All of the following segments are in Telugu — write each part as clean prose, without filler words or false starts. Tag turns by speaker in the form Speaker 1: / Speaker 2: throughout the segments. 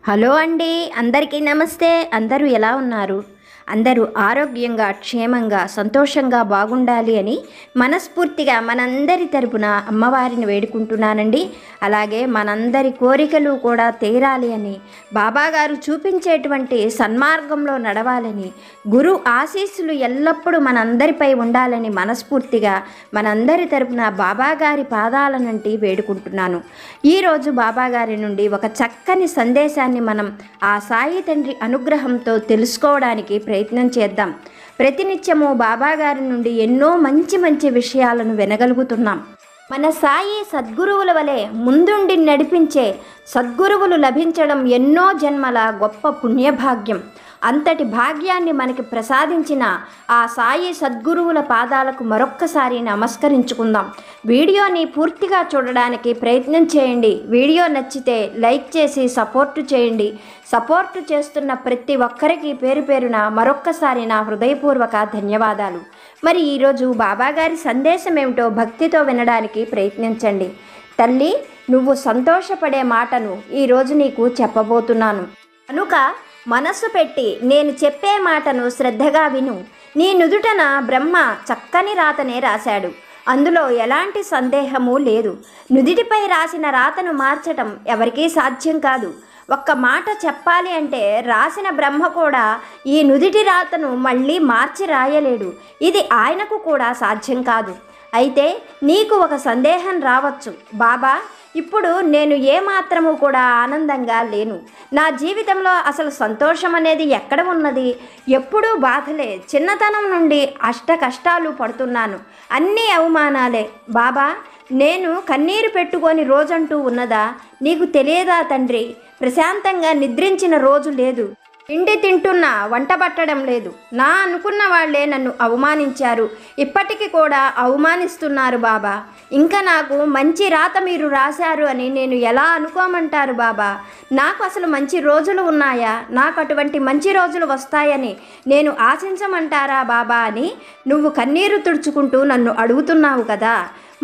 Speaker 1: హలో అండి, అందరికీ నమస్తే. అందరూ ఎలా ఉన్నారు? అందరూ ఆరోగ్యంగా, క్షేమంగా, సంతోషంగా బాగుండాలి అని మనస్ఫూర్తిగా మనందరి తరపున అమ్మవారిని వేడుకుంటున్నానండి. అలాగే మనందరి కోరికలు కూడా తీరాలి అని, బాబాగారు చూపించేటువంటి సన్మార్గంలో నడవాలని, గురు ఆశీస్సులు ఎల్లప్పుడూ మనందరిపై ఉండాలని మనస్ఫూర్తిగా మనందరి తరపున బాబాగారి పాదాలనంటి వేడుకుంటున్నాను. ఈరోజు బాబాగారి నుండి ఒక చక్కని సందేశాన్ని మనం ఆ సాయి తండ్రి అనుగ్రహంతో తెలుసుకోవడానికి ప్రయత్నం చేద్దాం. ప్రతినిత్యము బాబాగారి నుండి ఎన్నో మంచి మంచి విషయాలను వినగలుగుతున్నాం. మన సాయి సద్గురువుల వలె ముందుండి నడిపించే సద్గురువులు లభించడం ఎన్నో జన్మల గొప్ప పుణ్యభాగ్యం. అంతటి భాగ్యాన్ని మనకి ప్రసాదించిన ఆ సాయి సద్గురువుల పాదాలకు మరొక్కసారి నమస్కరించుకుందాం. వీడియోని పూర్తిగా చూడడానికి ప్రయత్నం చేయండి. వీడియో నచ్చితే లైక్ చేసి సపోర్టు చేయండి. సపోర్టు చేస్తున్న ప్రతి ఒక్కరికి పేరు పేరున మరొక్కసారి నా హృదయపూర్వక ధన్యవాదాలు. మరి ఈరోజు బాబాగారి సందేశం ఏమిటో భక్తితో వినడానికి ప్రయత్నించండి. తల్లి, నువ్వు సంతోషపడే మాటను ఈరోజు నీకు చెప్పబోతున్నాను కనుక మనస్సు పెట్టి నేను చెప్పే మాటను శ్రద్ధగా విను. నీ నుదుటన బ్రహ్మ చక్కని రాతనే రాశాడు. అందులో ఎలాంటి సందేహము లేదు. నుదిటిపై రాసిన రాతను మార్చటం ఎవరికీ సాధ్యం కాదు. ఒక్క మాట చెప్పాలి అంటే రాసిన బ్రహ్మ కూడా ఈ నుదిటి రాతను మళ్ళీ మార్చి రాయలేడు. ఇది ఆయనకు కూడా సాధ్యం కాదు. అయితే నీకు ఒక సందేహం రావచ్చు, బాబా, ఇప్పుడు నేను ఏమాత్రము కూడా ఆనందంగా లేను. నా జీవితంలో అసలు సంతోషం అనేది ఎక్కడ ఉన్నది? ఎప్పుడూ బాధలే. చిన్నతనం నుండి అష్ట కష్టాలు పడుతున్నాను. అన్నీ అవమానాలే. బాబా, నేను కన్నీరు పెట్టుకొని రోజంటూ ఉన్నదా? నీకు తెలియదా తండ్రి? ప్రశాంతంగా నిద్రించిన రోజు లేదు. తిండి తింటున్నా, వంట పట్టడం లేదు. నా అనుకున్న వాళ్లే నన్ను అవమానించారు. ఇప్పటికీ కూడా అవమానిస్తున్నారు బాబా. ఇంకా నాకు మంచి రాత మీరు రాశారు అని నేను ఎలా అనుకోమంటారు బాబా? నాకు అసలు మంచి రోజులు ఉన్నాయా? నాకు అటువంటి మంచి రోజులు వస్తాయని నేను ఆశించమంటారా బాబా అని నువ్వు కన్నీరు తుడుచుకుంటూ నన్ను అడుగుతున్నావు కదా.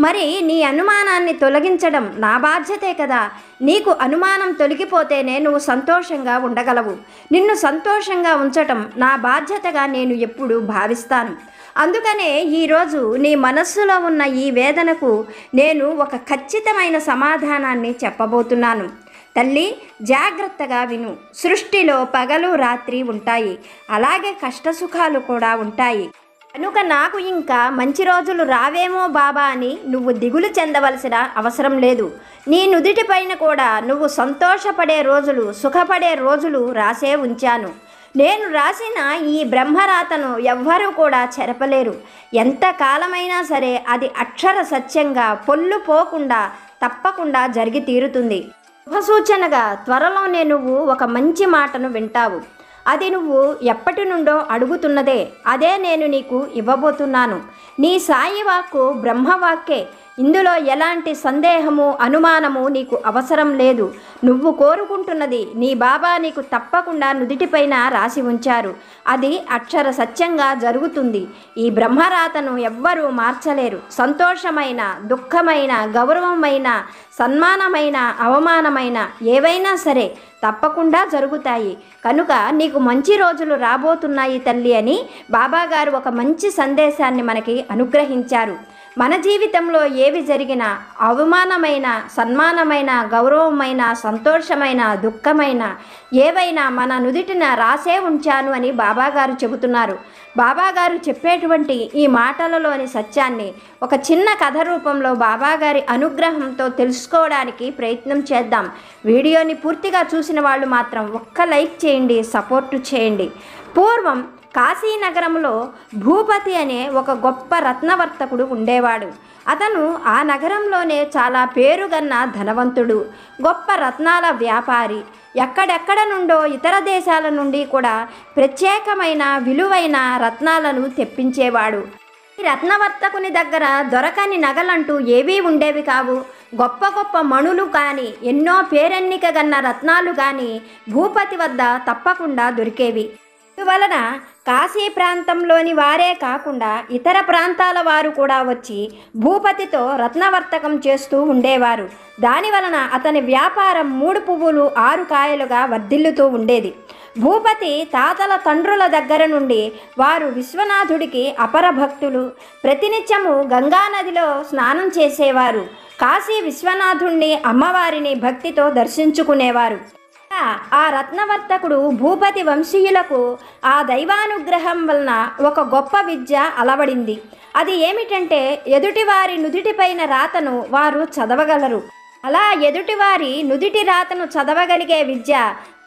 Speaker 1: మరి నీ అనుమానాన్ని తొలగించడం నా బాధ్యతే కదా. నీకు అనుమానం తొలగిపోతేనే నువ్వు సంతోషంగా ఉండగలవు. నిన్ను సంతోషంగా ఉంచటం నా బాధ్యతగా నేను ఎప్పుడూ భావిస్తాను. అందుకనే ఈరోజు నీ మనస్సులో ఉన్న ఈ వేదనకు నేను ఒక ఖచ్చితమైన సమాధానాన్ని చెప్పబోతున్నాను. తల్లి, జాగ్రత్తగా విను. సృష్టిలో పగలు రాత్రి ఉంటాయి, అలాగే కష్టసుఖాలు కూడా ఉంటాయి. కనుక నాకు ఇంకా మంచి రోజులు రావేమో బాబా అని నువ్వు దిగులు చెందవలసిన అవసరం లేదు. నీ నుదిటి పైన కూడా నువ్వు సంతోషపడే రోజులు, సుఖపడే రోజులు రాసే ఉంచాను. నేను రాసిన ఈ బ్రహ్మరాతను ఎవ్వరూ కూడా చెరపలేరు. ఎంత కాలమైనా సరే అది అక్షర సత్యంగా పొల్లు పోకుండా తప్పకుండా జరిగి తీరుతుంది. శుభసూచనగా త్వరలోనే నువ్వు ఒక మంచి మాటను వింటావు. అది నువ్వు ఎప్పటి నుండో అడుగుతున్నదే. అదే నేను నీకు ఇవ్వబోతున్నాను. నీ సాయి వాక్కు బ్రహ్మవాక్కే. ఇందులో ఎలాంటి సందేహము, అనుమానము నీకు అవసరం లేదు. నువ్వు కోరుకుంటున్నది నీ బాబా నీకు తప్పకుండా నుదిటిపైన రాసి ఉంచారు. అది అక్షర సత్యంగా జరుగుతుంది. ఈ బ్రహ్మరాతను ఎవ్వరూ మార్చలేరు. సంతోషమైన, దుఃఖమైన, గౌరవమైన, సన్మానమైన, అవమానమైన ఏవైనా సరే తప్పకుండా జరుగుతాయి. కనుక నీకు మంచి రోజులు రాబోతున్నాయి తల్లి అని బాబాగారు ఒక మంచి సందేశాన్ని మనకి అనుగ్రహించారు. మన జీవితంలో ఏవి జరిగినా, అవమానమైన, సన్మానమైన, గౌరవమైన, సంతోషమైన, దుఃఖమైన ఏవైనా మన నుదిటిన రాసే ఉంచాను అని బాబాగారు చెబుతున్నారు. బాబాగారు చెప్పేటువంటి ఈ మాటలలోని సత్యాన్ని ఒక చిన్న కథ రూపంలో బాబాగారి అనుగ్రహంతో తెలుసుకోవడానికి ప్రయత్నం చేద్దాం. వీడియోని పూర్తిగా చూసిన వాళ్ళు మాత్రం ఒక్క లైక్ చేయండి, సపోర్టు చేయండి. పూర్వం కాశీనగరంలో భూపతి అనే ఒక గొప్ప రత్నవర్తకుడు ఉండేవాడు. అతను ఆ నగరంలోనే చాలా పేరుగన్న ధనవంతుడు, గొప్ప రత్నాల వ్యాపారి. ఎక్కడెక్కడ నుండో ఇతర దేశాల నుండి కూడా ప్రత్యేకమైన విలువైన రత్నాలను తెప్పించేవాడు. ఈ రత్నవర్తకుని దగ్గర దొరకని నగలంటూ ఏవీ ఉండేవి కావు. గొప్ప గొప్ప మణులు కానీ, ఎన్నో పేరెన్నిక గన్న రత్నాలు కానీ భూపతి వద్ద తప్పకుండా దొరికేవి. అందువలన కాశీ ప్రాంతంలోని వారే కాకుండా ఇతర ప్రాంతాల వారు కూడా వచ్చి భూపతితో రత్నవర్తకం చేస్తూ ఉండేవారు. దానివలన అతని వ్యాపారం 3 పువ్వులు 6 కాయలుగా వర్ధిల్లుతూ ఉండేది. భూపతి తాతల తండ్రుల దగ్గర నుండి వారు విశ్వనాథుడికి అపర భక్తులు. ప్రతినిత్యము గంగానదిలో స్నానం చేసేవారు. కాశీ విశ్వనాథుణ్ణి అమ్మవారిని భక్తితో దర్శించుకునేవారు. ఆ రత్నవర్తకుడు భూపతి వంశీయులకు ఆ దైవానుగ్రహం వలన ఒక గొప్ప విద్య అలవడింది. అది ఏమిటంటే ఎదుటివారి నుదిటిపైన రాతను వారు చదవగలరు. అలా ఎదుటివారి నుదిటి రాతను చదవగలిగే విద్య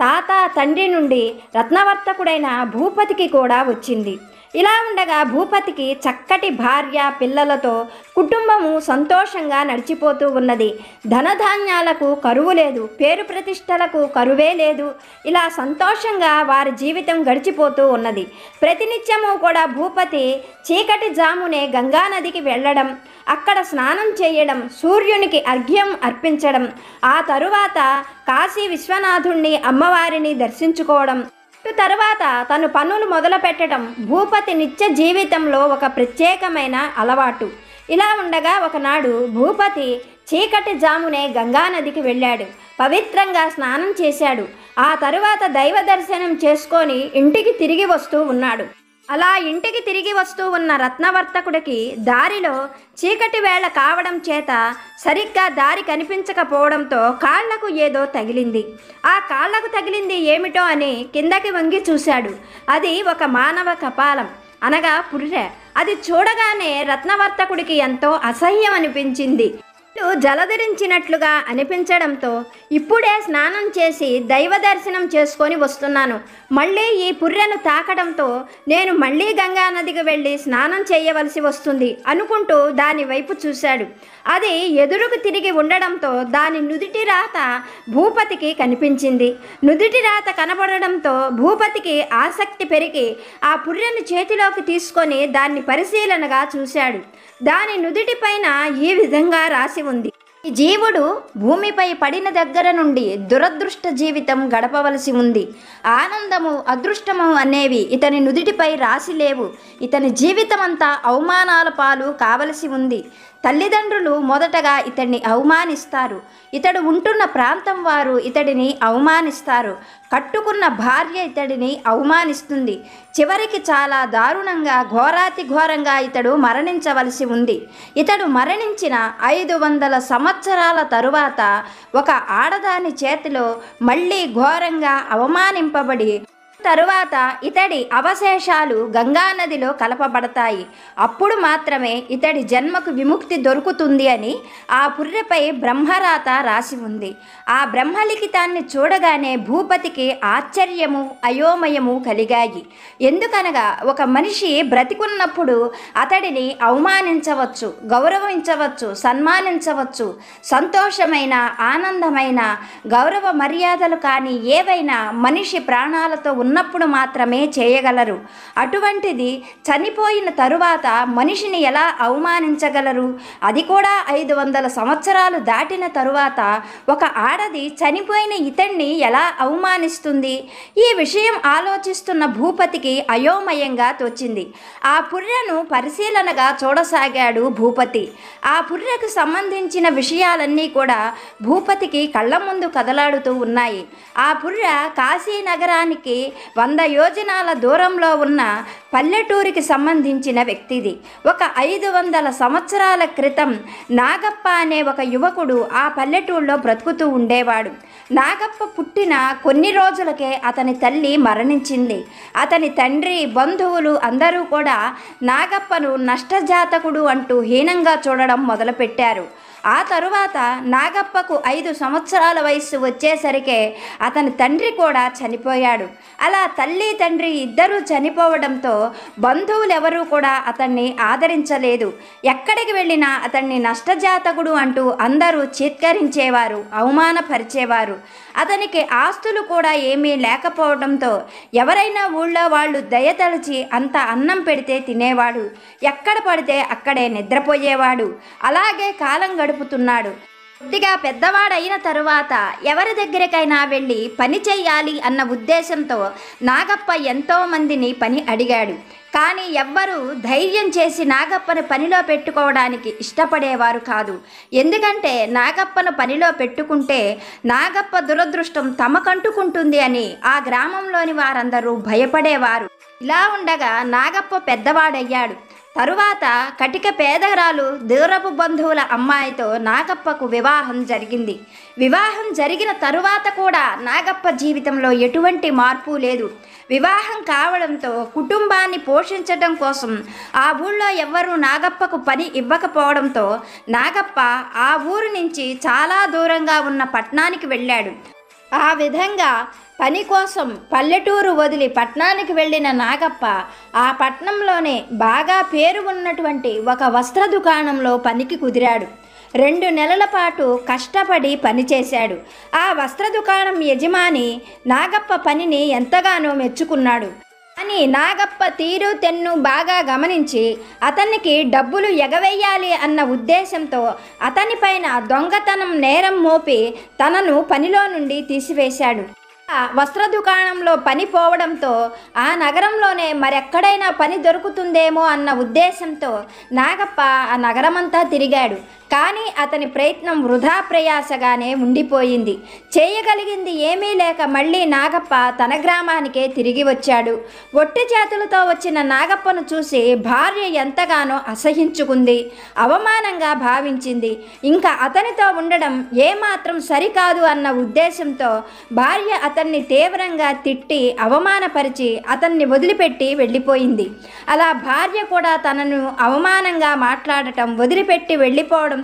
Speaker 1: తాత తండ్రి నుండి రత్నవర్తకుడైన భూపతికి కూడా వచ్చింది. ఇలా ఉండగా భూపతికి చక్కటి భార్య పిల్లలతో కుటుంబము సంతోషంగా నడిచిపోతూ ఉన్నది. ధనధాన్యాలకు కరువు లేదు, పేరు ప్రతిష్టలకు కరువే లేదు. ఇలా సంతోషంగా వారి జీవితం గడిచిపోతూ ఉన్నది. ప్రతినిత్యము కూడా భూపతి చీకటి జామునే గంగానదికి వెళ్ళడం, అక్కడ స్నానం చేయడం, సూర్యునికి అర్ఘ్యం అర్పించడం, ఆ తరువాత కాశీ విశ్వనాథుణ్ణి అమ్మవారిని దర్శించుకోవడం, తర్వాత తను పనులు మొదలు పెట్టడం భూపతి నిత్య జీవితంలో ఒక ప్రత్యేకమైన అలవాటు. ఇలా ఉండగా ఒకనాడు భూపతి చీకటి జామునే గంగానదికి వెళ్ళాడు. పవిత్రంగా స్నానం చేశాడు. ఆ తరువాత దైవ దర్శనం చేసుకొని ఇంటికి తిరిగి వస్తూ ఉన్నాడు. అలా ఇంటికి తిరిగి వస్తూ ఉన్న రత్నవర్తకుడికి దారిలో చీకటి వేళ కావడం చేత సరిగ్గా దారి కనిపించకపోవడంతో కాళ్లకు ఏదో తగిలింది. ఆ కాళ్లకు తగిలింది ఏమిటో అని కిందకి వంగి చూశాడు. అది ఒక మానవ కపాలం, అనగా పుర్రె. అది చూడగానే రత్నవర్తకుడికి ఎంతో అసహ్యం అనిపించింది. జలధరించినట్లుగా అనిపించడంతో ఇప్పుడే స్నానం చేసి దైవ దర్శనం చేసుకొని వస్తున్నాను, మళ్ళీ ఈ పుర్రెను తాకడంతో నేను మళ్ళీ గంగానదికి వెళ్ళి స్నానం చేయవలసి వస్తుంది అనుకుంటూ దాని వైపు చూశాడు. అది ఎదురుకు తిరిగి ఉండడంతో దాని నుదిటి రాత భూపతికి కనిపించింది. నుదిటి రాత కనబడడంతో భూపతికి ఆసక్తి పెరిగి ఆ పుర్రెను చేతిలోకి తీసుకొని దాన్ని పరిశీలనగా చూశాడు. దాని నుదిటి పైన ఈ విధంగా రాసి ఉంది: ఈ జీవుడు భూమిపై పడిన దగ్గర నుండి దురదృష్ట జీవితం గడపవలసి ఉంది. ఆనందము అదృష్టము అనేవి ఇతని నుదిటిపై రాసి లేవు. ఇతని జీవితం అంతా అవమానాల పాలు కావలసి ఉంది. తల్లిదండ్రులు మొదటగా ఇతడిని అవమానిస్తారు. ఇతడు ఉంటున్న ప్రాంతం వారు ఇతడిని అవమానిస్తారు. కట్టుకున్న భార్య ఇతడిని అవమానిస్తుంది. చివరికి చాలా దారుణంగా ఘోరాతి ఘోరంగా ఇతడు మరణించవలసి ఉంది. ఇతడు మరణించిన 500 సంవత్సరాల తరువాత ఒక ఆడదాని చేతిలో మళ్ళీ ఘోరంగా అవమానింపబడి తరువాత ఇతడి అవశేషాలు గంగానదిలో కలపబడతాయి. అప్పుడు మాత్రమే ఇతడి జన్మకు విముక్తి దొరుకుతుంది అని ఆ పుర్రెపై బ్రహ్మరాత రాసి ఉంది. ఆ బ్రహ్మలిఖితాన్ని చూడగానే భూపతికి ఆశ్చర్యము అయోమయము కలిగాయి. ఎందుకనగా ఒక మనిషి బ్రతికున్నప్పుడు అతడిని అవమానించవచ్చు, గౌరవించవచ్చు, సన్మానించవచ్చు. సంతోషమైన ఆనందమైన గౌరవ మర్యాదలు కానీ ఏవైనా మనిషి ప్రాణాలతో ఉన్నప్పుడు మాత్రమే చేయగలరు. అటువంటిది చనిపోయిన తరువాత మనిషిని ఎలా అవమానించగలరు? అది కూడా 500 సంవత్సరాలు దాటిన తరువాత ఒక ఆడది చనిపోయిన ఇతన్ని ఎలా అవమానిస్తుంది? ఈ విషయం ఆలోచిస్తున్న భూపతికి అయోమయంగా తోచింది. ఆ పుర్రెను పరిశీలనగా చూడసాగాడు భూపతి. ఆ పుర్రెకు సంబంధించిన విషయాలన్నీ కూడా భూపతికి కళ్ళ ముందు కదలాడుతూ ఉన్నాయి. ఆ పుర్రె కాశీ నగరానికి 100 యోజనాల దూరంలో ఉన్న పల్లెటూరికి సంబంధించిన వ్యక్తిది. ఒక 500 సంవత్సరాల క్రితం నాగప్ప అనే ఒక యువకుడు ఆ పల్లెటూరులో బ్రతుకుతూ ఉండేవాడు. నాగప్ప పుట్టిన కొన్ని రోజులకే అతని తల్లి మరణించింది. అతని తండ్రి బంధువులు అందరూ కూడా నాగప్పను నష్టజాతకుడు అంటూ హీనంగా చూడడం మొదలుపెట్టారు. ఆ తరువాత నాగప్పకు 5 సంవత్సరాల వయస్సు వచ్చేసరికే అతని తండ్రి కూడా చనిపోయాడు. అలా తల్లి తండ్రి ఇద్దరూ చనిపోవడంతో బంధువులెవరూ కూడా అతన్ని ఆదరించలేదు. ఎక్కడికి వెళ్ళినా అతన్ని నష్టజాతకుడు అంటూ అందరూ చీత్కరించేవారు, అవమానపరిచేవారు. అతనికి ఆస్తులు కూడా ఏమీ లేకపోవడంతో ఎవరైనా ఊళ్ళో వాళ్ళు దయతలిచి అంత అన్నం పెడితే తినేవాడు, ఎక్కడ పడితే అక్కడే నిద్రపోయేవాడు. అలాగే కాలం గడుపుతున్నాడు. కొద్దిగా పెద్దవాడైన తరువాత ఎవరి దగ్గరికైనా వెళ్ళి పని చేయాలి అన్న ఉద్దేశంతో నాగప్ప ఎంతోమందిని పని అడిగాడు. కానీ ఎవ్వరూ ధైర్యం చేసి నాగప్పను పనిలో పెట్టుకోవడానికి ఇష్టపడేవారు కాదు. ఎందుకంటే నాగప్పను పనిలో పెట్టుకుంటే నాగప్ప దురదృష్టం తమకంటుకుంటుంది అని ఆ గ్రామంలోని వారందరూ భయపడేవారు. ఇలా ఉండగా నాగప్ప పెద్దవాడయ్యాడు. తరువాత కటిక పేదరాలు దూరపు బంధువుల అమ్మాయితో నాగప్పకు వివాహం జరిగింది. వివాహం జరిగిన తరువాత కూడా నాగప్ప జీవితంలో ఎటువంటి మార్పు లేదు. వివాహం కావడంతో కుటుంబాన్ని పోషించడం కోసం ఆ ఊళ్ళో ఎవ్వరూ నాగప్పకు పని ఇవ్వకపోవడంతో నాగప్ప ఆ ఊరు నుంచి చాలా దూరంగా ఉన్న పట్టణానికి వెళ్ళాడు. ఆ విధంగా పని కోసం పల్లెటూరు వదిలి పట్టణానికి వెళ్ళిన నాగప్ప ఆ పట్టణంలోనే బాగా పేరు ఉన్నటువంటి ఒక వస్త్ర దుకాణంలో పనికి కుదిరాడు. 2 నెలల పాటు కష్టపడి పనిచేశాడు. ఆ వస్త్ర దుకాణం యజమాని నాగప్ప పనిని ఎంతగానో మెచ్చుకున్నాడు. కానీ నాగప్ప తీరు తెన్ను బాగా గమనించి అతనికి డబ్బులు ఎగవేయాలి అన్న ఉద్దేశంతో అతనిపైన దొంగతనం నేరం మోపి తనను పనిలో నుండి తీసివేశాడు. వస్త్ర దుకాణంలో పని పోవడంతో ఆ నగరంలోనే మరెక్కడైనా పని దొరుకుతుందేమో అన్న ఉద్దేశంతో నాగప్ప ఆ నగరమంతా తిరిగాడు. కానీ అతని ప్రయత్నం వృధా ప్రయాసగానే ఉండిపోయింది. చేయగలిగింది ఏమీ లేక మళ్ళీ నాగప్ప తన గ్రామానికే తిరిగి వచ్చాడు. ఒట్టి చేతులతో వచ్చిన నాగప్పను చూసి భార్య ఎంతగానో అసహించుకుంది, అవమానంగా భావించింది. ఇంకా అతనితో ఉండడం ఏమాత్రం సరికాదు అన్న ఉద్దేశంతో భార్య అతన్ని తీవ్రంగా తిట్టి అవమానపరిచి అతన్ని వదిలిపెట్టి వెళ్ళిపోయింది. అలా భార్య కూడా తనను అవమానంగా మాట్లాడటం వదిలిపెట్టి వెళ్ళిపోవడం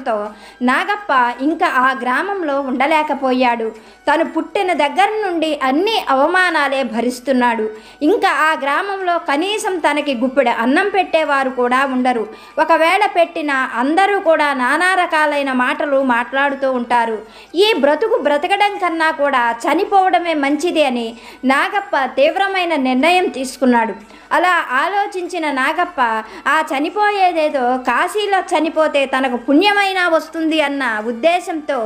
Speaker 1: నాగప్ప ఇంకా ఆ గ్రామంలో ఉండలేకపోయాడు. తను పుట్టిన దగ్గర నుండి అన్ని అవమానాలే భరిస్తున్నాడు. ఇంకా ఆ గ్రామంలో కనీసం తనకి గుప్పెడు అన్నం పెట్టేవారు కూడా ఉండరు. ఒకవేళ పెట్టినా అందరూ కూడా నానా రకాలైన మాటలు మాట్లాడుతూ ఉంటారు. ఈ బ్రతుకు బ్రతకడం కన్నా కూడా చనిపోవడమే మంచిది అని నాగప్ప తీవ్రమైన నిర్ణయం తీసుకున్నాడు. అలా ఆలోచించిన నాగప్ప ఆ చనిపోయేదేదో కాశీలో చనిపోతే తనకు పుణ్యమైనా వస్తుంది అన్న ఉద్దేశంతో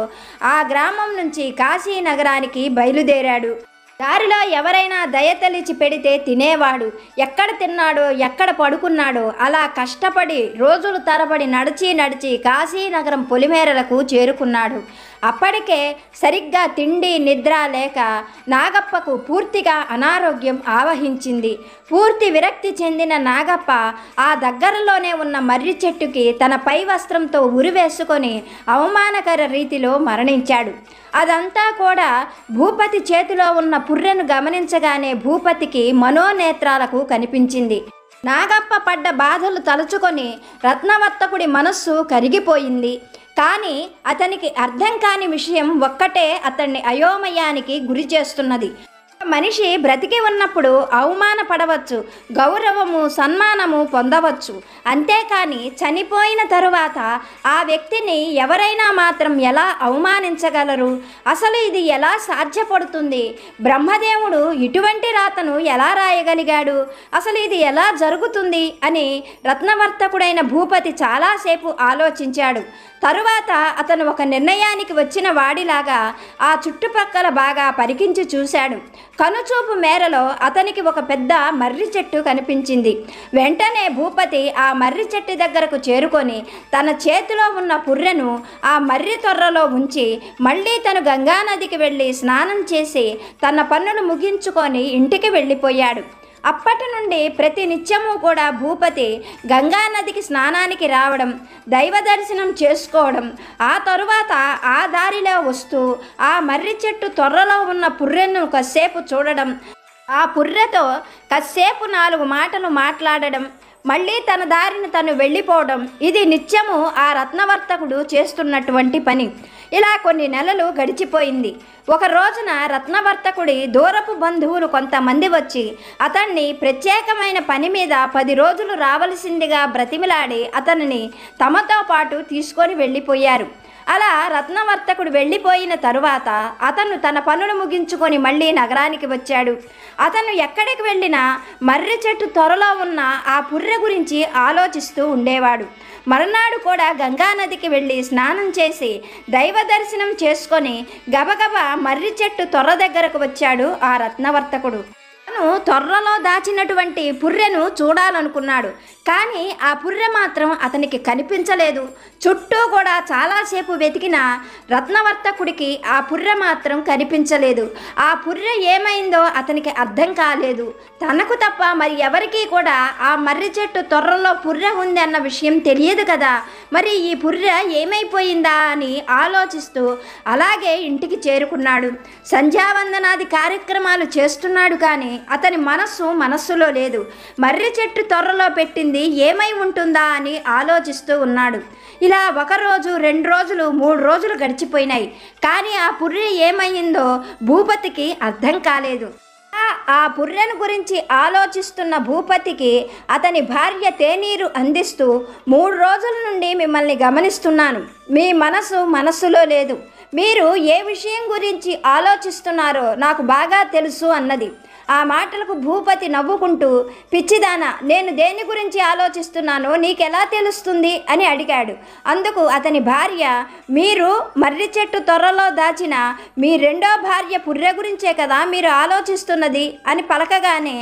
Speaker 1: ఆ గ్రామం నుంచి కాశీ నగరానికి బయలుదేరాడు. దారిలో ఎవరైనా దయతలిచి పెడితే తినేవాడు. ఎక్కడ తిన్నాడో ఎక్కడ పడుకున్నాడో అలా కష్టపడి రోజులు తరబడి నడిచి కాశీనగరం పొలిమేరలకు చేరుకున్నాడు. అప్పటికే సరిగ్గా తిండి నిద్ర లేక నాగప్పకు పూర్తిగా అనారోగ్యం ఆవహించింది. పూర్తి విరక్తి చెందిన నాగప్ప ఆ దగ్గరలోనే ఉన్న మర్రి చెట్టుకి తన పై వస్త్రంతో ఉరివేసుకొని అవమానకర రీతిలో మరణించాడు. అదంతా కూడా భూపతి చేతిలో ఉన్న పుర్రెను గమనించగానే భూపతికి మనోనేత్రాలకు కనిపించింది. నాగప్ప పడ్డ బాధలు తలుచుకొని రత్నవర్తకుడి మనస్సు కరిగిపోయింది. కానీ అతనికి అర్థం కాని విషయం ఒక్కటే అతన్ని అయోమయానికి గురి చేస్తున్నది. మనిషి బ్రతికి ఉన్నప్పుడు అవమానపడవచ్చు, గౌరవము సన్మానము పొందవచ్చు. అంతేకాని చనిపోయిన తరువాత ఆ వ్యక్తిని ఎవరైనా మాత్రం ఎలా అవమానించగలరు? అసలు ఇది ఎలా సాధ్యపడుతుంది? బ్రహ్మదేవుడు ఇటువంటి రాతను ఎలా రాయగలిగాడు? అసలు ఇది ఎలా జరుగుతుంది అని రత్నవర్తకుడైన భూపతి చాలాసేపు ఆలోచించాడు. తరువాత అతను ఒక నిర్ణయానికి వచ్చిన వాడిలాగా ఆ చుట్టుపక్కల బాగా పరికించి చూశాడు. కనుచూపు మేరలో అతనికి ఒక పెద్ద మర్రి చెట్టు కనిపించింది. వెంటనే భూపతి ఆ మర్రి చెట్టు దగ్గరకు చేరుకొని తన చేతిలో ఉన్న పుర్రెను ఆ మర్రి తొర్రలో ఉంచి మళ్ళీ తను గంగానదికి వెళ్ళి స్నానం చేసి తన పనులు ముగించుకొని ఇంటికి వెళ్ళిపోయాడు. అప్పటి నుండి ప్రతి నిత్యము కూడా భూపతి గంగానదికి స్నానానికి రావడం, దైవ దర్శనం చేసుకోవడం, ఆ తరువాత ఆ దారిలో వస్తూ ఆ మర్రి చెట్టు తొర్రలో ఉన్న పుర్రెను కాసేపు చూడడం, ఆ పుర్రెతో కాసేపు 4 మాటలు మాట్లాడడం, మళ్ళీ తన దారిని తను వెళ్ళిపోవడం, ఇది నిత్యము ఆ రత్నవర్తకుడు చేస్తున్నటువంటి పని. ఇలా కొన్ని నెలలు గడిచిపోయింది. ఒక రోజున రత్నవర్తకుడి దూరపు బంధువులు కొంతమంది వచ్చి అతన్ని ప్రత్యేకమైన పని మీద 10 రోజులు రావలసిందిగా బ్రతిమిలాడి అతనిని తమతో పాటు తీసుకొని వెళ్ళిపోయారు. అలా రత్నవర్తకుడు వెళ్ళిపోయిన తరువాత అతను తన పనులు ముగించుకొని మళ్ళీ నగరానికి వచ్చాడు. అతను ఎక్కడికి వెళ్ళినా మర్రి చెట్టు త్వరలో ఉన్న ఆ పుర్రె గురించి ఆలోచిస్తూ ఉండేవాడు. మరునాడు కూడా గంగానదికి వెళ్ళి స్నానం చేసి దైవ దర్శనం చేసుకొని గబగబా మర్రి చెట్టు తొర్ర దగ్గరకు వచ్చాడు ఆ రత్నవర్తకుడు. తను తొర్రలో దాచినటువంటి పుర్రెను చూడాలనుకున్నాడు. కానీ ఆ పుర్రె మాత్రం అతనికి కనిపించలేదు. చుట్టూ కూడా చాలాసేపు వెతికిన రత్నవర్తకుడికి ఆ పుర్రె మాత్రం కనిపించలేదు. ఆ పుర్రె ఏమైందో అతనికి అర్థం కాలేదు. తనకు తప్ప మరి ఎవరికీ కూడా ఆ మర్రి చెట్టు తొర్రలో పుర్రె ఉంది అన్న విషయం తెలియదు కదా. మరి ఈ పుర్రె ఏమైపోయిందా అని ఆలోచిస్తూ అలాగే ఇంటికి చేరుకున్నాడు. సంధ్యావందనాది కార్యక్రమాలు చేస్తున్నాడు కానీ అతని మనస్సులో లేదు. మర్రి చెట్టు తొర్రలో పెట్టింది ఏమై ఉంటుందా అని ఆలోచిస్తూ ఉన్నాడు. ఇలా 1 రోజు 2 రోజులు 3 రోజులు గడిచిపోయినాయి. కానీ ఆ పుర్రె ఏమైందో భూపతికి అర్థం కాలేదు. ఆ పుర్రెను గురించి ఆలోచిస్తున్న భూపతికి అతని భార్య తేనీరు అందిస్తూ 3 రోజుల నుండి మిమ్మల్ని గమనిస్తున్నాను. మీ మనస్సులో లేదు. మీరు ఏ విషయం గురించి ఆలోచిస్తున్నారో నాకు బాగా తెలుసు అన్నది. ఆ మాటలకు భూపతి నవ్వుకుంటూ, పిచ్చిదానా, నేను దేని గురించి ఆలోచిస్తున్నానో నీకెలా తెలుస్తుంది అని అడిగాడు. అందుకు అతని భార్య, మీరు మర్రి చెట్టు తొర్రలో దాచిన మీ 2వ భార్య పుర్రె గురించే కదా మీరు ఆలోచిస్తున్నది అని పలకగానే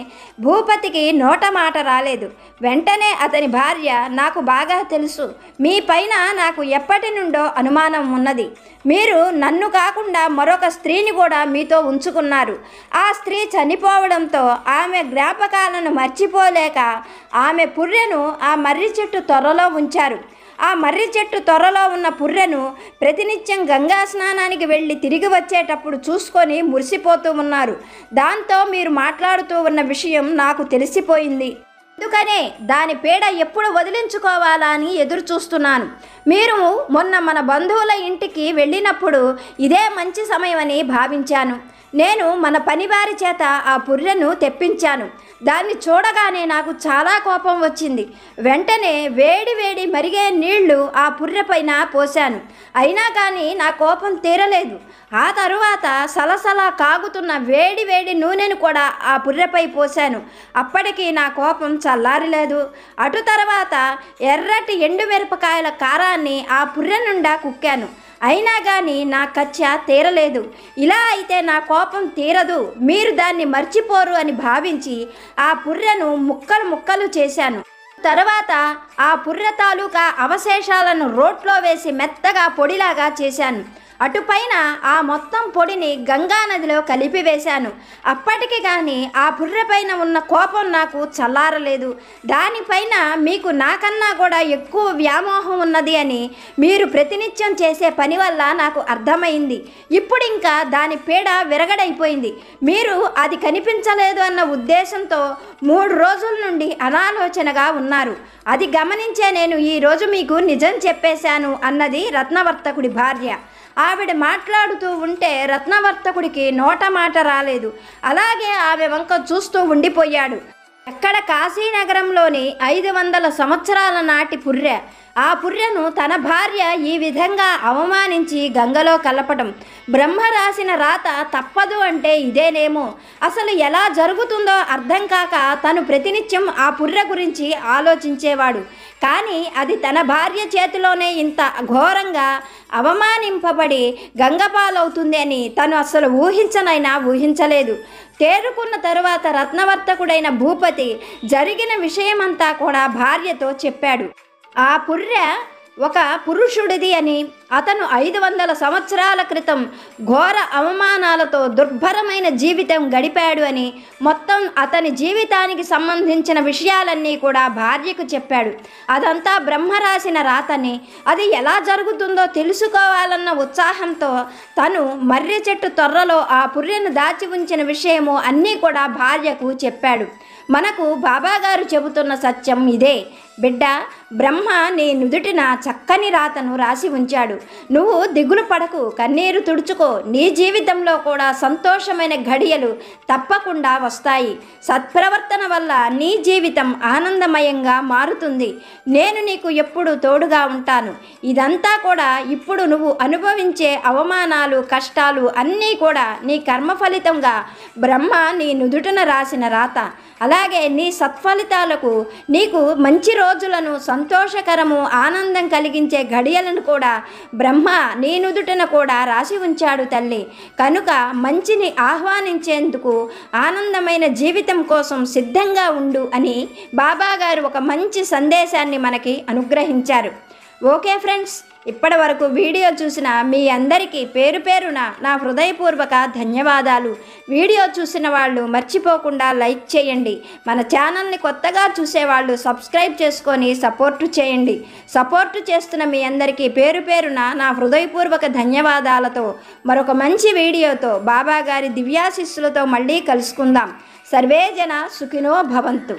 Speaker 1: భూపతికి నోట మాట రాలేదు. వెంటనే అతని భార్య, నాకు బాగా తెలుసు, మీ పైన నాకు ఎప్పటి నుండో అనుమానం ఉన్నది. మీరు నన్ను కాకుండా మరొక స్త్రీని కూడా మీతో ఉంచుకున్నారు. ఆ స్త్రీ చనిపోవడంతో ఆమె జ్ఞాపకాలను మర్చిపోలేక ఆమె పుర్రెను ఆ మర్రి చెట్టు తొర్రలో ఉంచారు. ఆ మర్రి చెట్టు తొర్రలో ఉన్న పుర్రెను ప్రతినిత్యం గంగా స్నానానికి వెళ్ళి తిరిగి వచ్చేటప్పుడు చూసుకొని మురిసిపోతూ ఉన్నారు. దాంతో మీరు మాట్లాడుతూ ఉన్న విషయం నాకు తెలిసిపోయింది. అందుకనే దాని పీడ ఎప్పుడు వదిలించుకోవాలా అని ఎదురు చూస్తున్నాను. మీరు మొన్న మన బంధువుల ఇంటికి వెళ్ళినప్పుడు ఇదే మంచి సమయమని భావించాను. నేను మన పనివారి చేత ఆ పుర్రెను తెప్పించాను. దాన్ని చూడగానే నాకు చాలా కోపం వచ్చింది. వెంటనే వేడి మరిగే నీళ్లు ఆ పుర్రె పైన పోశాను. అయినా కానీ నా కోపం తీరలేదు. ఆ తరువాత సలసలా కాగుతున్న వేడి నూనెను కూడా ఆ పుర్రెపై పోశాను. అప్పటికి నా కోపం చల్లారలేదు. అటు తర్వాత ఎర్రటి ఎండుమిరపకాయల కారాన్ని ఆ పుర్రె నుండా కుక్కాను. అయినా కానీ నా కచ్చ తీరలేదు. ఇలా అయితే నా కోపం తీరదు, మీరు దాన్ని మర్చిపోరు అని భావించి ఆ పుర్రెను ముక్కలు చేశాను. తర్వాత ఆ పుర్రె తాలూకా అవశేషాలను రోట్లో వేసి మెత్తగా పొడిలాగా చేశాను. అటుపైన ఆ మొత్తం పొడిని గంగానదిలో కలిపివేశాను. అప్పటికి కానీ ఆ పుర్రె పైన ఉన్న కోపం నాకు చల్లారలేదు. దానిపైన మీకు నాకన్నా కూడా ఎక్కువ వ్యామోహం ఉన్నది అని మీరు ప్రతినిత్యం చేసే పని వల్ల నాకు అర్థమైంది. ఇప్పుడు ఇంకా దాని పీడ విరగడైపోయింది. మీరు అది కనిపించలేదు అన్న ఉద్దేశంతో 3 రోజుల నుండి అనాలోచనగా ఉన్నారు. అది గమనించే నేను ఈరోజు మీకు నిజం చెప్పేశాను అన్నది రత్నవర్తకుడి భార్య. ఆవిడ మాట్లాడుతూ ఉంటే రత్నవర్తకుడికి నోట మాట రాలేదు. అలాగే ఆమె వంక చూస్తూ ఉండిపోయాడు. ఎక్కడ కాశీనగరంలోని 500 సంవత్సరాల నాటి పుర్రె. ఆ పుర్రెను తన భార్య ఈ విధంగా అవమానించి గంగలో కలపడం. బ్రహ్మ రాసిన రాత తప్పదు అంటే ఇదేనేమో. అసలు ఎలా జరుగుతుందో అర్థం కాక తను ప్రతినిత్యం ఆ పుర్రె గురించి ఆలోచించేవాడు. కానీ అది తన భార్య చేతిలోనే ఇంత ఘోరంగా అవమానింపబడి గంగపాలవుతుంది అని తను అసలు ఊహించలేదు. తేరుకున్న తరువాత రత్నవర్తకుడైన భూపతి జరిగిన విషయమంతా కూడా భార్యతో చెప్పాడు. ఆ పుర్రె ఒక పురుషుడిది అని, అతను 500 సంవత్సరాల క్రితం ఘోర అవమానాలతో దుర్భరమైన జీవితం గడిపాడు అని, మొత్తం అతని జీవితానికి సంబంధించిన విషయాలన్నీ కూడా భార్యకు చెప్పాడు. అదంతా బ్రహ్మ రాసిన రాతని, అది ఎలా జరుగుతుందో తెలుసుకోవాలన్న ఉత్సాహంతో తను మర్రి చెట్టు తొర్రలో ఆ పుర్రెను దాచి ఉంచిన విషయము అన్నీ కూడా భార్యకు చెప్పాడు. మనకు బాబాగారు చెబుతున్న సత్యం ఇదే. బిడ్డ, బ్రహ్మ నీ నుదుటిన చక్కని రాతను రాసి ఉంచాడు. నువ్వు దిగులు పడకు, కన్నీరు తుడుచుకో. నీ జీవితంలో కూడా సంతోషమైన ఘడియలు తప్పకుండా వస్తాయి. సత్ప్రవర్తన వల్ల నీ జీవితం ఆనందమయంగా మారుతుంది. నేను నీకు ఎప్పుడు తోడుగా ఉంటాను. ఇదంతా కూడా ఇప్పుడు నువ్వు అనుభవించే అవమానాలు, కష్టాలు అన్నీ కూడా నీ కర్మ ఫలితంగా బ్రహ్మ నీ నుదుటన రాసిన రాత. అలాగే నీ సత్ఫలితాలకు, నీకు మంచి రోజులను, సంతోషకరము ఆనందం కలిగించే ఘడియలను కూడా బ్రహ్మ నీ నుదుటన కూడా రాసి ఉంచాడు తల్లి. కనుక మంచిని ఆహ్వానించేందుకు, ఆనందమైన జీవితం కోసం సిద్ధంగా ఉండు అని బాబాగారు ఒక మంచి సందేశాన్ని మనకి అనుగ్రహించారు. ఓకే ఫ్రెండ్స్, ఇప్పటి వరకు వీడియో చూసిన మీ అందరికీ పేరు పేరున నా హృదయపూర్వక ధన్యవాదాలు. వీడియో చూసిన వాళ్ళు మర్చిపోకుండా లైక్ చేయండి. మన ఛానల్ని కొత్తగా చూసేవాళ్ళు సబ్స్క్రైబ్ చేసుకొని సపోర్టు చేయండి. సపోర్టు చేస్తున్న మీ అందరికీ పేరు పేరున నా హృదయపూర్వక ధన్యవాదాలతో మరొక మంచి వీడియోతో బాబాగారి దివ్యాశిస్సులతో మళ్ళీ కలుసుకుందాం. సర్వే జన సుఖినో భవంతు.